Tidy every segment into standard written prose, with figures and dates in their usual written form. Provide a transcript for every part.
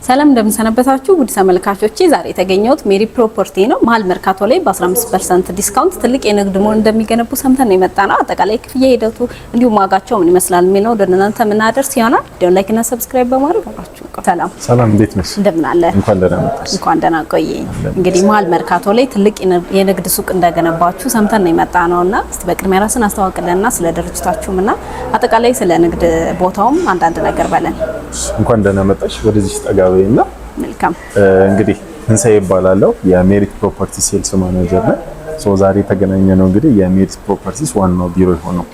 ሰላም እንደምሰነበታችሁ ውድ ተመልካቾቼ ዛሬ የተገኘሁት ሜሪ ፕሮፐርቲ ነው። መሀል መርካቶ ላይ በ15% ዲስካውንት ትልቅ የንግድ ሞል እንደሚገነቡ ሰምተን ነው የመጣነው። አጠቃላይ ክፍያ ሂደቱ እንዲሁም ዋጋቸው ምን ይመስላል የሚለው ወደ እናንተ የምናደርስ ይሆናል። ቪዲዮ ላይክ እና ሰብስክራይብ በማድረግ አብራችሁ ሰላም እንዴት ነሽ? እንደምን አለ? እንኳን ደህና መጣሽ። እንኳን ደህና ቆየኝ። እንግዲህ መሀል መርካቶ ላይ ትልቅ የንግድ ሱቅ እንደገነባችሁ ሰምተን ነው የመጣነውና እስቲ በቅድሚያ ራስን አስተዋውቅልንና ስለ ድርጅታችሁም እና አጠቃላይ ስለ ንግድ ቦታውም አንዳንድ ነገር በለን። እንኳን ደህና መጣሽ። ወደዚህ ተጋበይና መልካም። እንግዲህ እንሳይ ይባላልው የሜሪት ፕሮፐርቲ ሴልስ ማኔጀር ነኝ። ዛሬ ተገናኘ ነው እንግዲህ የሜሪት ፕሮፐርቲስ ዋናው ቢሮ ሆነው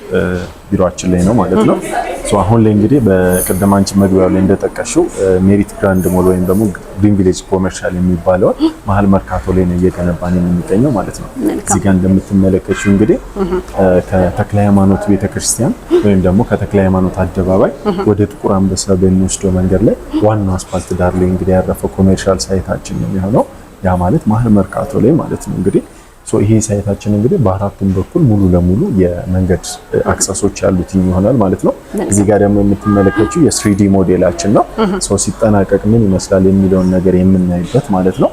ቢሮአችን ላይ ነው ማለት ነው። አሁን ላይ እንግዲህ በቀደም አንቺ መግቢያው ላይ እንደጠቀሽው ሜሪት ግራንድ ሞል ወይም ደግሞ ግሪን ቪሌጅ ኮመርሻል የሚባለው መሀል መርካቶ ላይ ነው እየገነባን የሚገኘው ማለት ነው። እዚህ ጋር እንደምትመለከቱት እንግዲህ ከተክለ ሃይማኖት ቤተክርስቲያን ወይም ደግሞ ከተክለ ሃይማኖት አደባባይ ወደ ጥቁር አንበሳ በሚወስደው መንገድ ላይ ዋናው አስፋልት ዳር ላይ እንግዲህ ያረፈው ኮመርሻል ሳይታችን ነው የሚሆነው። ያ ማለት መሀል መርካቶ ላይ ማለት ነው እንግዲህ ይሄ ሳይታችን እንግዲህ በአራቱም በኩል ሙሉ ለሙሉ የመንገድ አክሰሶች ያሉት ይሆናል ማለት ነው። እዚህ ጋር ደግሞ የምትመለከቱት የ3D ሞዴላችን ነው። ሲጠናቀቅ ምን ይመስላል የሚለውን ነገር የምናይበት ማለት ነው።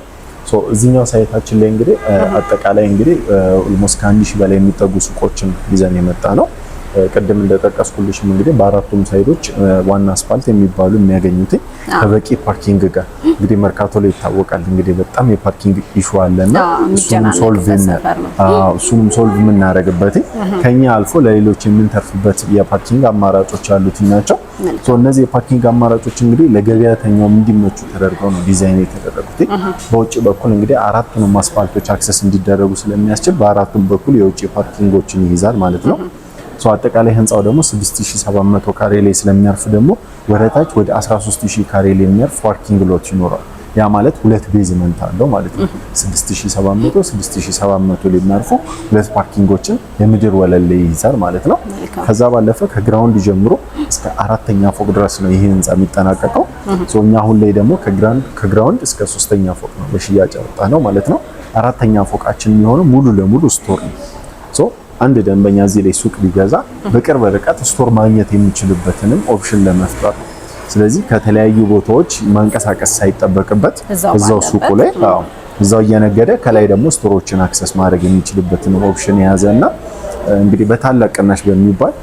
እዚህኛው ሳይታችን ላይ እንግዲህ አጠቃላይ እንግዲህ ኦልሞስት ከ1000 በላይ የሚጠጉ ሱቆችን ይዘን የመጣ ነው። ቀደም እንደጠቀስኩልሽም እንግዲህ በአራቱም ሳይዶች ዋና አስፋልት የሚባሉ የሚያገኙት ከበቂ ፓርኪንግ ጋር እንግዲህ መርካቶ ላይ ይታወቃል እንግዲህ በጣም የፓርኪንግ ኢሹ አለና እሱንም ሶልቭ የምናደርግበት ከኛ አልፎ ለሌሎች የምንተርፍበት የፓርኪንግ አማራጮች አሉት ናቸው። እነዚህ የፓርኪንግ አማራጮች እንግዲህ ለገበያተኛው እንዲመቹ ተደርገው ነው ዲዛይን የተደረጉት። በውጭ በኩል እንግዲህ አራቱንም አስፋልቶች አክሰስ እንዲደረጉ ስለሚያስችል በአራቱም በኩል የውጭ ፓርኪንጎችን ይይዛል ማለት ነው። አጠቃላይ ህንጻው ደግሞ 6700 ካሬ ላይ ስለሚያርፍ ደግሞ ወደታች ወደ 13000 ካሬ ላይ የሚያርፍ ፓርኪንግ ሎት ይኖራል። ያ ማለት ሁለት ቤዝመንት አለው ማለት ነው። 6700 ላይ የሚያርፉ ሁለት ፓርኪንጎችን የምድር ወለል ላይ ይይዛል ማለት ነው። ከዛ ባለፈ ከግራውንድ ጀምሮ እስከ አራተኛ ፎቅ ድረስ ነው ይሄ ህንጻ የሚጠናቀቀው። እኛ አሁን ላይ ደግሞ ከግራውንድ እስከ 3ኛ ፎቅ ነው ለሽያጭ ያወጣ ነው ማለት ነው። አራተኛ ፎቃችን የሚሆነው ሙሉ ለሙሉ ስቶር ነው። አንድ ደንበኛ እዚህ ላይ ሱቅ ቢገዛ በቅርብ ርቀት ስቶር ማግኘት የሚችልበትንም ኦፕሽን ለመፍጠር ስለዚህ ከተለያዩ ቦታዎች ማንቀሳቀስ ሳይጠበቅበት እዛው ሱቁ ላይ እዛው እየነገደ ከላይ ደግሞ ስቶሮችን አክሰስ ማድረግ የሚችልበትን ኦፕሽን የያዘና እንግዲህ በታላቅ ቅናሽ በሚባል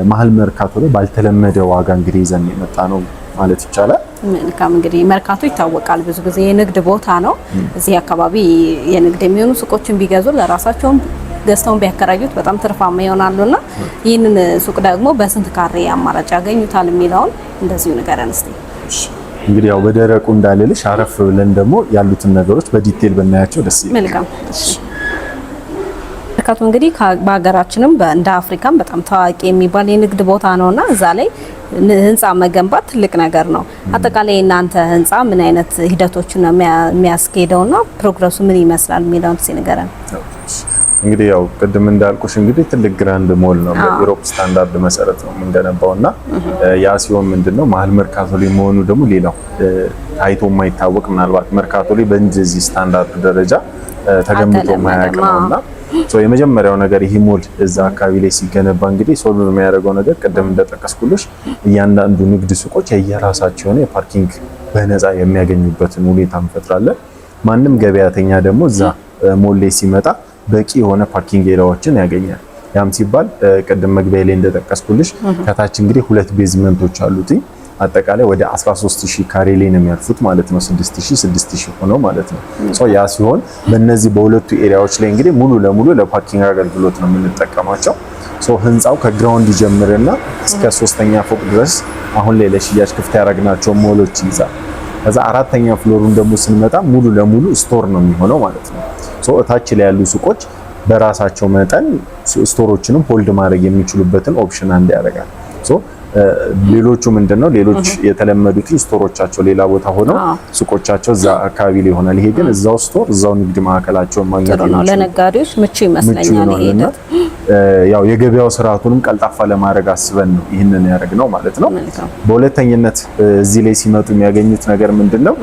መሀል መርካቶ ላይ ባልተለመደ ዋጋ እንግዲህ ይዘን የመጣ ነው ማለት ይቻላል። መልካም። እንግዲህ መርካቶ ይታወቃል ብዙ ጊዜ የንግድ ቦታ ነው። እዚህ አካባቢ የንግድ የሚሆኑ ሱቆችን ቢገዙ ለራሳቸው ገዝተውን ቢያከራዩት በጣም ትርፋማ ይሆናሉና ይህንን ሱቅ ደግሞ በስንት ካሬ አማራጭ ያገኙታል የሚለውን እንደዚሁ ንገረን እስቲ። እንግዲህ ያው በደረቁ እንዳልልሽ አረፍ ብለን ደግሞ ያሉትን ነገሮች በዲቴል ብናያቸው ደስ ይላል። መልካም። እሺ መርካቶ እንግዲህ በሀገራችንም እንደ አፍሪካም በጣም ታዋቂ የሚባል የንግድ ቦታ ነውና እዛ ላይ ህንጻ መገንባት ትልቅ ነገር ነው። አጠቃላይ እናንተ ህንጻ ምን አይነት ሂደቶችን ነው የሚያስኬደውና ፕሮግረሱ ምን ይመስላል የሚለውን እስቲ ንገረን። እንግዲህ ያው ቅድም እንዳልኩሽ እንግዲህ ትልቅ ግራንድ ሞል ነው በዩሮፕ ስታንዳርድ መሰረት ነው የምንገነባውና ያ ሲሆን ምንድነው መሀል መርካቶ ላይ መሆኑ ደግሞ ሌላው ታይቶ የማይታወቅ ምናልባት መርካቶ ላይ በእንደዚህ ስታንዳርድ ደረጃ ተገንብቶ የማያውቅ ነውና የመጀመሪያው ነገር ይሄ ሞል እዛ አካባቢ ላይ ሲገነባ እንግዲህ ሶልቭ የሚያደርገው ነገር ቅድም እንደጠቀስኩልሽ እያንዳንዱ ንግድ ሱቆች የየራሳቸው የሆነ የፓርኪንግ በነፃ የሚያገኙበትን ሁኔታ እንፈጥራለን። ማንም ገበያተኛ ደግሞ እዛ ሞል ላይ ሲመጣ በቂ የሆነ ፓርኪንግ ኤሪያዎችን ያገኛል። ያም ሲባል ቅድም መግቢያ ላይ እንደጠቀስኩልሽ ከታች እንግዲህ ሁለት ቤዝመንቶች አሉት። አጠቃላይ ወደ 13000 ካሬ ላይ ነው የሚያርፉት ማለት ነው። 6000 ሆነው ማለት ነው። ያ ሲሆን በእነዚህ በሁለቱ ኤሪያዎች ላይ እንግዲህ ሙሉ ለሙሉ ለፓርኪንግ አገልግሎት ነው የምንጠቀማቸው። ህንጻው ከግራውንድ ይጀምርና እስከ 3ኛ ፎቅ ድረስ አሁን ላይ ለሽያጭ ክፍት ያደረግናቸው ሞሎች ይይዛል። ከዛ አራተኛ ፍሎሩን ደግሞ ስንመጣ ሙሉ ለሙሉ ስቶር ነው የሚሆነው ማለት ነው። እታች ላይ ያሉ ሱቆች በራሳቸው መጠን ስቶሮችንም ሆልድ ማድረግ የሚችሉበትን ኦፕሽን አንድ ያደርጋል። ሌሎቹ ምንድነው ሌሎች የተለመዱት ስቶሮቻቸው ሌላ ቦታ ሆነው ሱቆቻቸው እዛ አካባቢ ላይ ይሆናል። ይሄ ግን እዛው ስቶር እዛው ንግድ ማዕከላቸውን ማግኘት ነው ለነጋዴዎች ምቹ ይመስለኛል። ይሄ ያው የገበያው ስርዓቱንም ቀልጣፋ ለማድረግ አስበን ነው ይሄንን ያደረግነው ማለት ነው። በሁለተኝነት እዚህ ላይ ሲመጡ የሚያገኙት ነገር ምንድነው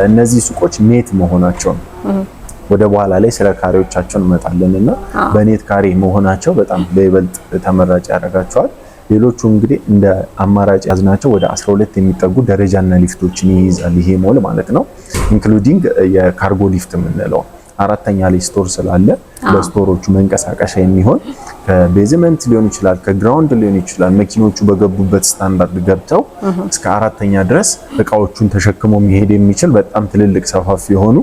እነዚህ ሱቆች ኔት መሆናቸው ነው። ወደ በኋላ ላይ ስለ ካሬዎቻቸው እንመጣለንና በኔት ካሬ መሆናቸው በጣም በይበልጥ ተመራጭ ያደርጋቸዋል። ሌሎቹ እንግዲህ እንደ አማራጭ ያዝናቸው ወደ 12 የሚጠጉ ደረጃና ሊፍቶችን ይይዛል ይሄ ሞል ማለት ነው። ኢንክሉዲንግ የካርጎ ሊፍት የምንለው አራተኛ ላይ ስቶር ስላለ ለስቶሮቹ መንቀሳቀሻ የሚሆን ከቤዝመንት ሊሆን ይችላል፣ ከግራውንድ ሊሆን ይችላል። መኪኖቹ በገቡበት ስታንዳርድ ገብተው እስከ አራተኛ ድረስ እቃዎቹን ተሸክሞ መሄድ የሚችል በጣም ትልልቅ ሰፋፊ የሆኑ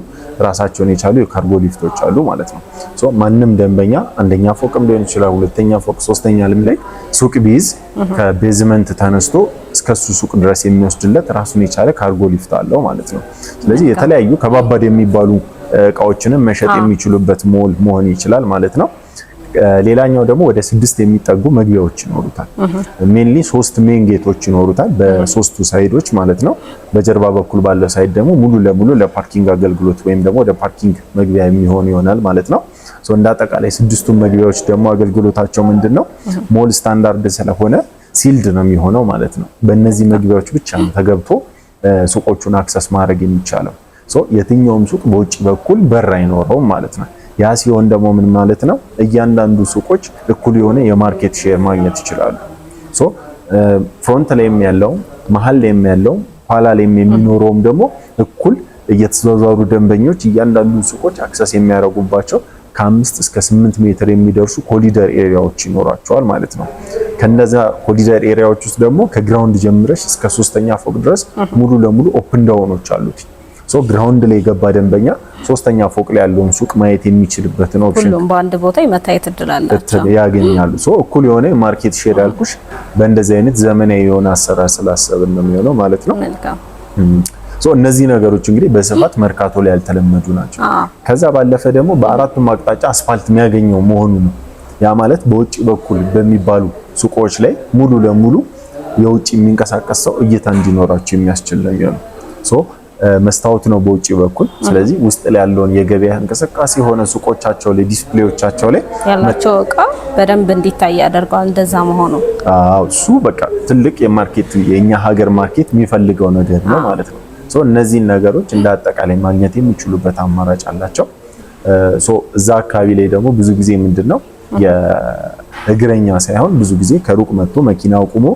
ራሳቸውን የቻሉ የካርጎ ሊፍቶች አሉ ማለት ነው። ሶ ማንም ደንበኛ አንደኛ ፎቅም ሊሆን ይችላል፣ ሁለተኛ ፎቅ፣ ሶስተኛ ላይ ሱቅ ቢይዝ ከቤዝመንት ተነስቶ እስከሱ ሱቅ ድረስ የሚወስድለት ራሱን የቻለ ካርጎ ሊፍት አለው ማለት ነው። ስለዚህ የተለያዩ ከባባድ የሚባሉ እቃዎችንም መሸጥ የሚችሉበት ሞል መሆን ይችላል ማለት ነው። ሌላኛው ደግሞ ወደ 6 የሚጠጉ መግቢያዎች ይኖሩታል። ሜንሊ 3 ሜን ጌቶች ይኖሩታል በሶስቱ ሳይዶች ማለት ነው። በጀርባ በኩል ባለው ሳይድ ደግሞ ሙሉ ለሙሉ ለፓርኪንግ አገልግሎት ወይም ደግሞ ወደ ፓርኪንግ መግቢያ የሚሆን ይሆናል ማለት ነው። ሶ እንደ አጠቃላይ 6ቱ መግቢያዎች ደግሞ አገልግሎታቸው ምንድነው? ሞል ስታንዳርድ ስለሆነ ሲልድ ነው የሚሆነው ማለት ነው። በእነዚህ መግቢያዎች ብቻ ነው ተገብቶ ሱቆቹን አክሰስ ማድረግ የሚቻለው። ሶ የትኛውም ሱቅ በውጭ በኩል በር አይኖረውም ማለት ነው። ያ ሲሆን ደግሞ ምን ማለት ነው? እያንዳንዱ ሱቆች እኩል የሆነ የማርኬት ሼር ማግኘት ይችላሉ። ሶ ፍሮንት ላይም ያለው መሀል ላይም ያለው ኋላ ላይም የሚኖረውም ደግሞ እኩል እየተዘዋወሩ ደንበኞች እያንዳንዱ ሱቆች አክሰስ የሚያደርጉባቸው ከ5 እስከ 8 ሜትር የሚደርሱ ኮሊደር ኤሪያዎች ይኖራቸዋል ማለት ነው። ከነዛ ኮሊደር ኤሪያዎች ውስጥ ደግሞ ከግራውንድ ጀምረሽ እስከ 3ኛ ፎቅ ድረስ ሙሉ ለሙሉ ኦፕን ዳውኖች አሉት። ሶ ግራውንድ ላይ የገባ ደንበኛ 3ኛ ፎቅ ላይ ያለውን ሱቅ ማየት የሚችልበትን ኦፕሽን ሁሉም በአንድ ቦታ የመታየት እድል አላቸው ያገኛሉ። ሶ እኩል የሆነ ማርኬት ሼር ያልኩሽ በእንደዚህ አይነት ዘመናዊ የሆነ አሰራር ስላሰብን ነው የሚሆነው ማለት ነው። መልካም። ሶ እነዚህ ነገሮች እንግዲህ በስፋት መርካቶ ላይ ያልተለመዱ ናቸው። ከዛ ባለፈ ደግሞ በአራቱም አቅጣጫ አስፋልት የሚያገኘው መሆኑ ነው። ያ ማለት በውጭ በኩል በሚባሉ ሱቆች ላይ ሙሉ ለሙሉ የውጭ የሚንቀሳቀስ ሰው እይታ እንዲኖራቸው የሚያስችል ነው የሚሆነው። ሶ መስታወት ነው በውጭ በኩል። ስለዚህ ውስጥ ላይ ያለውን የገበያ እንቅስቃሴ ሆነ ሱቆቻቸው ላይ ዲስፕሌዎቻቸው ላይ ያላቸው እቃ በደንብ እንዲታይ ያደርጋል። እንደዛ መሆኑ እሱ በቃ ትልቅ የማርኬት የኛ ሀገር ማርኬት የሚፈልገው ነገር ነው ማለት ነው። ሶ እነዚህን ነገሮች እንደ አጠቃላይ ማግኘት የሚችሉበት አማራጭ አላቸው። ሶ እዛ አካባቢ ላይ ደግሞ ብዙ ጊዜ ምንድነው የእግረኛ ሳይሆን ብዙ ጊዜ ከሩቅ መጥቶ መኪና አቁሞ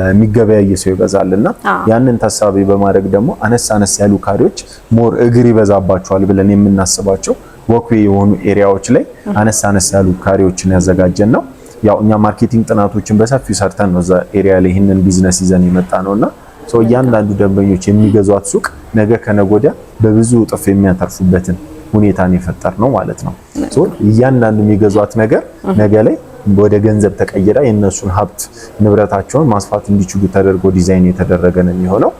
የሚገበያይ ሰው ይበዛልና ያንን ታሳቢ በማድረግ ደግሞ አነስ ያሉ ካሬዎች ሞር እግር ይበዛባቸዋል ብለን የምናስባቸው ወክዌይ የሆኑ ኤሪያዎች ላይ አነስ ያሉ ካሬዎችን ያዘጋጀን ነው። ያው እኛ ማርኬቲንግ ጥናቶችን በሰፊው ሰርተን ነው እዛ ኤሪያ ላይ ይህንን ቢዝነስ ይዘን የመጣ ነውና ሶ እያንዳንዱ ደንበኞች የሚገዟት ሱቅ ነገ ከነገ ወዲያ በብዙ እጥፍ የሚያተርፉበትን ሁኔታን የፈጠር ነው ማለት ነው። ሶ እያንዳንዱ የሚገዟት ነገር ነገ ላይ ወደ ገንዘብ ተቀይራ የነሱን ሀብት ንብረታቸውን ማስፋት እንዲችሉ ተደርጎ ዲዛይን የተደረገ ነው የሚሆነው።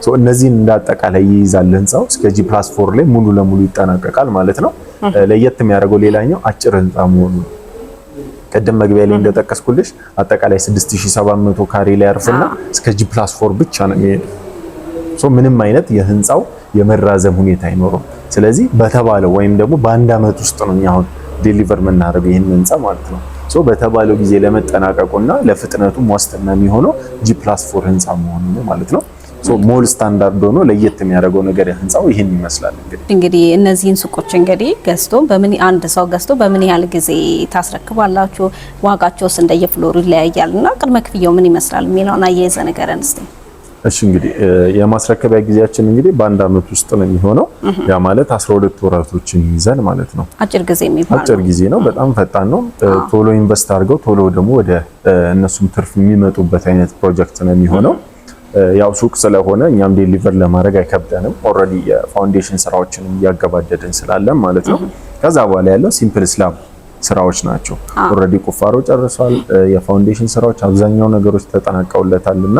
ሶ እነዚህን እንዳጠቃላይ ይይዛል ህንጻው። እስከ G+4 ላይ ሙሉ ለሙሉ ይጠናቀቃል ማለት ነው። ለየት የሚያደርገው ሌላኛው አጭር ህንጻ መሆኑ ነው። ቀደም መግቢያ ላይ እንደጠቀስኩልሽ አጠቃላይ 6700 ካሬ ላይ ያርፍና እስከ G+4 ብቻ ነው የሚሄደው። ሶ ምንም አይነት የህንጻው የመራዘም ሁኔታ አይኖርም። ስለዚህ በተባለው ወይም ደግሞ በአንድ አመት ውስጥ ነው እኛ አሁን ዴሊቨር የምናደርገው ይሄን ህንጻ ማለት ነው። ሶ በተባለው ጊዜ ለመጠናቀቁና ለፍጥነቱ ዋስትና የሚሆነው G+4 ህንጻ መሆኑ ነው ማለት ነው። ሶ ሞል ስታንዳርድ ሆኖ ለየት የሚያደርገው ነገር ህንጻው ይሄን ይመስላል። እንግዲህ እነዚህን ሱቆች እንግዲህ ገዝቶ አንድ ሰው ገዝቶ በምን ያህል ጊዜ ታስረክባላችሁ? ዋጋቸውስ እንደየፍሎሩ ይለያያልና ቅድመ ክፍያው ምን ይመስላል የሚለውን አያይዘ ነገርን እስቲ። እሺ እንግዲህ የማስረከቢያ ጊዜያችን እንግዲህ በአንድ አመት ውስጥ ነው የሚሆነው። ያ ማለት 12 ወራቶችን ይይዛል ማለት ነው። አጭር ጊዜ የሚባል አጭር ጊዜ ነው። በጣም ፈጣን ነው። ቶሎ ኢንቨስት አድርገው ቶሎ ደግሞ ወደ እነሱም ትርፍ የሚመጡበት አይነት ፕሮጀክት ነው የሚሆነው። ያው ሱቅ ስለሆነ እኛም ዴሊቨር ለማድረግ አይከብደንም። ኦልሬዲ የፋውንዴሽን ስራዎችን እያገባደድን ስላለን ማለት ነው። ከዛ በኋላ ያለው ሲምፕል ስላብ ስራዎች ናቸው። ኦልሬዲ ቁፋሮ ጨርሷል። የፋውንዴሽን ስራዎች አብዛኛው ነገሮች ተጠናቀውለታልና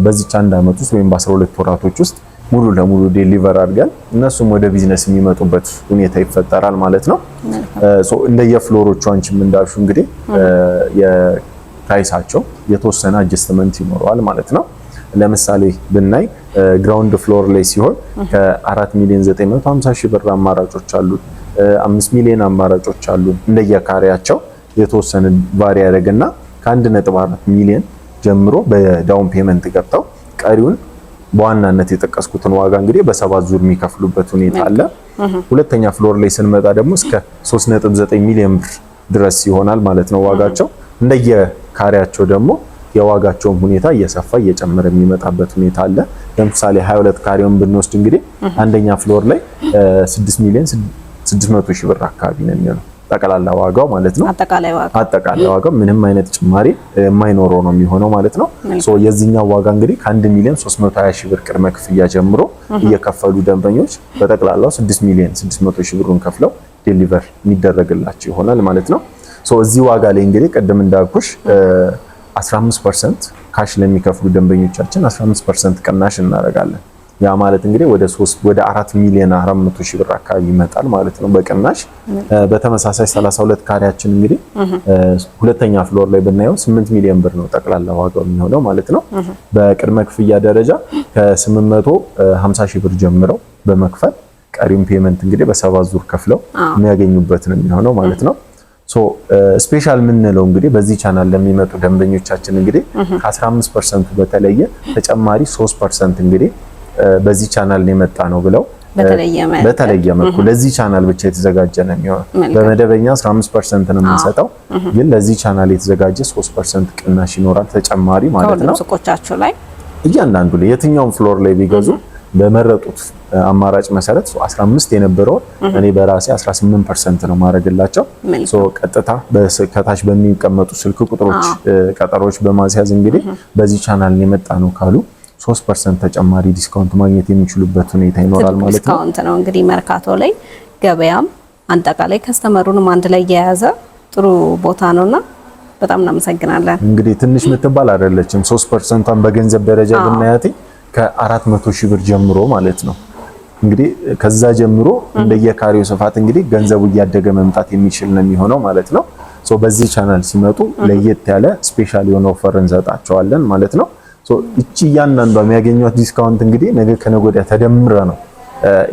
በዚህ አንድ አመት ውስጥ ወይም በ12 ወራቶች ውስጥ ሙሉ ለሙሉ ዴሊቨር አድርገን እነሱም ወደ ቢዝነስ የሚመጡበት ሁኔታ ይፈጠራል ማለት ነው። ሶ እንደየፍሎሮቹ አንቺም እንዳልሹ እንግዲህ የፕራይሳቸው የተወሰነ አጀስትመንት ይኖረዋል ማለት ነው። ለምሳሌ ብናይ ግራውንድ ፍሎር ላይ ሲሆን ከ4,950,000 ብር አማራጮች አሉ። 5 ሚሊዮን አማራጮች አሉ። እንደየካሬያቸው የተወሰነ ቫሪ ያደርግና ከ1.4 ሚሊዮን ጀምሮ በዳውን ፔመንት ገብተው ቀሪውን በዋናነት የጠቀስኩትን ዋጋ እንግዲህ በ7 ዙር የሚከፍሉበት ሁኔታ አለ። ሁለተኛ ፍሎር ላይ ስንመጣ ደግሞ እስከ 3.9 ሚሊዮን ብር ድረስ ይሆናል ማለት ነው ዋጋቸው። እንደየካሬያቸው ደግሞ የዋጋቸውም ሁኔታ እየሰፋ እየጨመረ የሚመጣበት ሁኔታ አለ። ለምሳሌ 22 ካሬውን ብንወስድ እንግዲህ አንደኛ ፍሎር ላይ 6 ሚሊዮን 600 ሺህ ብር አካባቢ ነው የሚሆነው ጠቅላላ ዋጋው ማለት ነው። አጠቃላይ ዋጋው ምንም አይነት ጭማሪ የማይኖረው ነው የሚሆነው ማለት ነው። ሶ የዚህኛው ዋጋ እንግዲህ ከ1 ሚሊዮን 320 ሺህ ብር ቅድመ ክፍያ ጀምሮ እየከፈሉ ደንበኞች በጠቅላላው 6 ሚሊዮን 600 ሺህ ብሩን ከፍለው ዴሊቨር የሚደረግላቸው ይሆናል ማለት ነው። ሶ እዚህ ዋጋ ላይ እንግዲህ ቅድም እንዳልኩሽ 15% ካሽ ለሚከፍሉ ደንበኞቻችን 15% ቅናሽ እናደርጋለን። ያ ማለት እንግዲህ ወደ 4 ሚሊዮን 400 ሺህ ብር አካባቢ ይመጣል ማለት ነው በቅናሽ። በተመሳሳይ 32 ካሬያችን እንግዲህ ሁለተኛ ፍሎር ላይ ብናየው 8 ሚሊዮን ብር ነው ጠቅላላ ዋጋው የሚሆነው ማለት ነው። በቅድመ ክፍያ ደረጃ ከ850 ሺህ ብር ጀምረው በመክፈል ቀሪውን ፔመንት እንግዲህ በ7 ዙር ከፍለው የሚያገኙበት ነው የሚሆነው ማለት ነው። ሶ ስፔሻል የምንለው እንግዲህ በዚህ ቻናል ለሚመጡ ደንበኞቻችን እንግዲህ ከ15% በተለየ ተጨማሪ 3% እንግዲህ በዚህ ቻናል ነው የመጣ ነው ብለው በተለየ መልኩ ለዚህ ቻናል ብቻ የተዘጋጀ ነው የሚሆነው። በመደበኛ 15% ነው የምንሰጠው፣ ግን ለዚህ ቻናል የተዘጋጀ 3% ቅናሽ ይኖራል ተጨማሪ ማለት ነው። ሱቆቻቸው ላይ እያንዳንዱ ላይ የትኛውም ፍሎር ላይ ቢገዙ በመረጡት አማራጭ መሰረት 15 የነበረው እኔ በራሴ 18% ነው ማድረግላቸው። ሶ ቀጥታ ከታች በሚቀመጡ ስልክ ቁጥሮች ቀጠሮች በማስያዝ እንግዲህ በዚህ ቻናል ነው የመጣ ነው ካሉ 3% ተጨማሪ ዲስካውንት ማግኘት የሚችሉበት ሁኔታ ይኖራል ማለት ነው። ዲስካውንት ነው እንግዲህ መርካቶ ላይ ገበያም አጠቃላይ ከስተመሩንም አንድ ላይ የያዘ ጥሩ ቦታ ነውና በጣም እናመሰግናለን። እንግዲህ ትንሽ የምትባል አይደለችም። 3%ን በገንዘብ ደረጃ ብናያት ከ400 ሺህ ብር ጀምሮ ማለት ነው። እንግዲህ ከዛ ጀምሮ እንደየካሬው ስፋት እንግዲህ ገንዘቡ እያደገ መምጣት የሚችል ነው የሚሆነው ማለት ነው። ሶ በዚህ ቻናል ሲመጡ ለየት ያለ ስፔሻል የሆነ ኦፈር እንሰጣቸዋለን ማለት ነው። ሶ እቺ እያንዳንዷ የሚያገኙት ዲስካውንት እንግዲህ ነገ ከነገ ወዲያ ተደምረ ነው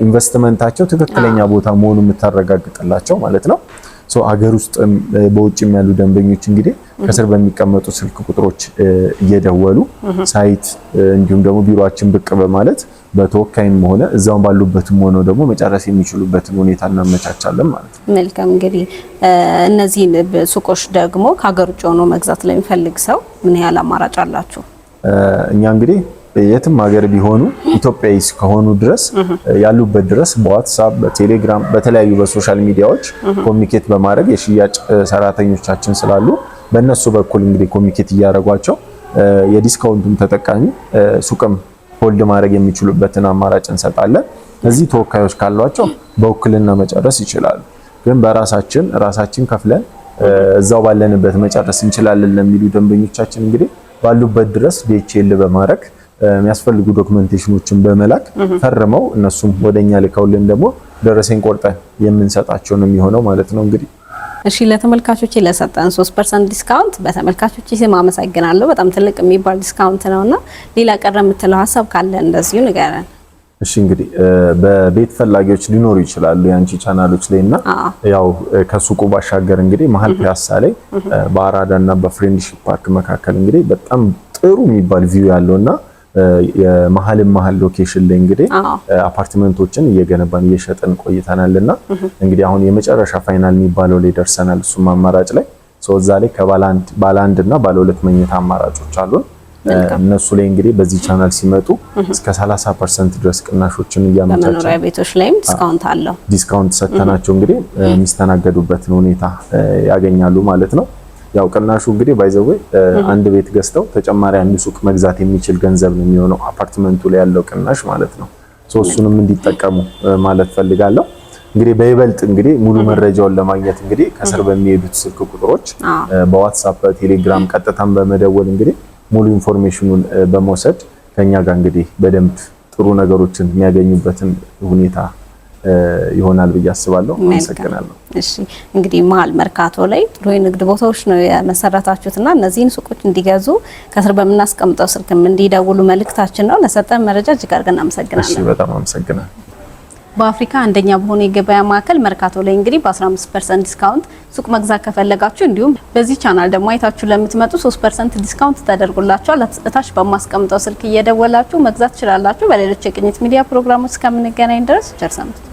ኢንቨስትመንታቸው ትክክለኛ ቦታ መሆኑን የምታረጋግጥላቸው ማለት ነው። ሶ ሀገር ውስጥ በውጭም ያሉ ደንበኞች እንግዲህ ከስር በሚቀመጡ ስልክ ቁጥሮች እየደወሉ ሳይት እንዲሁም ደግሞ ቢሮአችን ብቅ በማለት በተወካይም ሆነ እዛው ባሉበትም ሆነ ደግሞ መጨረስ የሚችሉበትን ሁኔታ እናመቻቻለን ማለት ነው። መልካም እንግዲህ እነዚህን ሱቆች ደግሞ ከሀገር ውጭ ሆኖ መግዛት ለሚፈልግ ሰው ምን ያህል አማራጭ አላችሁ? እኛ እንግዲህ የትም ሀገር ቢሆኑ ኢትዮጵያዊ ከሆኑ ድረስ ያሉበት ድረስ በዋትስአፕ በቴሌግራም በተለያዩ በሶሻል ሚዲያዎች ኮሚኒኬት በማድረግ የሽያጭ ሰራተኞቻችን ስላሉ በእነሱ በኩል እንግዲህ ኮሚኒኬት እያደረጓቸው የዲስካውንቱም ተጠቃሚ ሱቅም ሆልድ ማድረግ የሚችሉበትን አማራጭ እንሰጣለን። እዚህ ተወካዮች ካሏቸው በውክልና መጨረስ ይችላሉ። ግን ራሳችን ከፍለን እዛው ባለንበት መጨረስ እንችላለን ለሚሉ ደንበኞቻችን እንግዲህ ባሉበት ድረስ ዲኤችኤል በማድረግ የሚያስፈልጉ ዶክመንቴሽኖችን በመላክ ፈርመው እነሱም ወደኛ ልከውልን ደግሞ ደረሰኝ ቆርጠን የምንሰጣቸው ነው የሚሆነው ማለት ነው። እንግዲህ እሺ፣ ለተመልካቾች ለሰጠን 3% ዲስካውንት በተመልካቾች ስም አመሰግናለሁ። በጣም ትልቅ የሚባል ዲስካውንት ነውና ሌላ ቀረ የምትለው ሀሳብ ካለ እንደዚሁ ንገረን። እሺ፣ እንግዲህ በቤት ፈላጊዎች ሊኖሩ ይችላሉ ያንቺ ቻናሎች ላይና ያው ከሱቁ ባሻገር እንግዲህ መሀል ፒያሳ ላይ በአራዳና በፍሬንድሺፕ ፓርክ መካከል እንግዲህ በጣም ጥሩ የሚባል ቪው ያለውና የመሀል ሎኬሽን ላይ እንግዲህ አፓርትመንቶችን እየገነባን እየሸጥን ቆይተናልና እንግዲህ አሁን የመጨረሻ ፋይናል የሚባለው ላይ ደርሰናል። እሱም አማራጭ ላይ እዛ ላይ ባለ አንድ እና ባለ ሁለት መኝታ አማራጮች አሉን። እነሱ ላይ እንግዲህ በዚህ ቻናል ሲመጡ እስከ 30% ድረስ ቅናሾችን እያመቻቸን በመኖሪያ ቤቶች ላይም ዲስካውንት ሰጥተናቸው እንግዲህ የሚስተናገዱበትን ሁኔታ ያገኛሉ ማለት ነው። ያው ቅናሹ እንግዲህ ባይዘው አንድ ቤት ገዝተው ተጨማሪ አንድ ሱቅ መግዛት የሚችል ገንዘብ ነው የሚሆነው አፓርትመንቱ ላይ ያለው ቅናሽ ማለት ነው። እሱንም እንዲጠቀሙ ማለት ፈልጋለሁ። እንግዲህ በይበልጥ እንግዲህ ሙሉ መረጃውን ለማግኘት እንግዲህ ከስር በሚሄዱት ስልክ ቁጥሮች በዋትስአፕ በቴሌግራም ቀጥታም በመደወል እንግዲህ ሙሉ ኢንፎርሜሽኑን በመውሰድ ከኛ ጋር እንግዲህ በደንብ ጥሩ ነገሮችን የሚያገኙበትን ሁኔታ ይሆናል ብዬ አስባለሁ። አመሰግናለሁ። እሺ፣ እንግዲህ መሀል መርካቶ ላይ ጥሩ የንግድ ቦታዎች ነው የመሰረታችሁትና እነዚህን ሱቆች እንዲገዙ ከስር በምናስቀምጠው ስልክም እንዲደውሉ መልእክታችን ነው። ለሰጠን መረጃ እጅግ አድርገን እናመሰግናለን። እሺ፣ በጣም አመሰግናለሁ። በአፍሪካ አንደኛ በሆነ የገበያ ማዕከል መርካቶ ላይ እንግዲህ በ15% ዲስካውንት ሱቅ መግዛት ከፈለጋችሁ እንዲሁም በዚህ ቻናል ደግሞ አይታችሁ ለምትመጡ 3% ዲስካውንት ተደርጎላችኋል። እታች በማስቀምጠው ስልክ እየደወላችሁ መግዛት ትችላላችሁ። በሌሎች የቅኝት ሚዲያ ፕሮግራሞች እስከምንገናኝ ድረስ ቸር ሰንብቱ።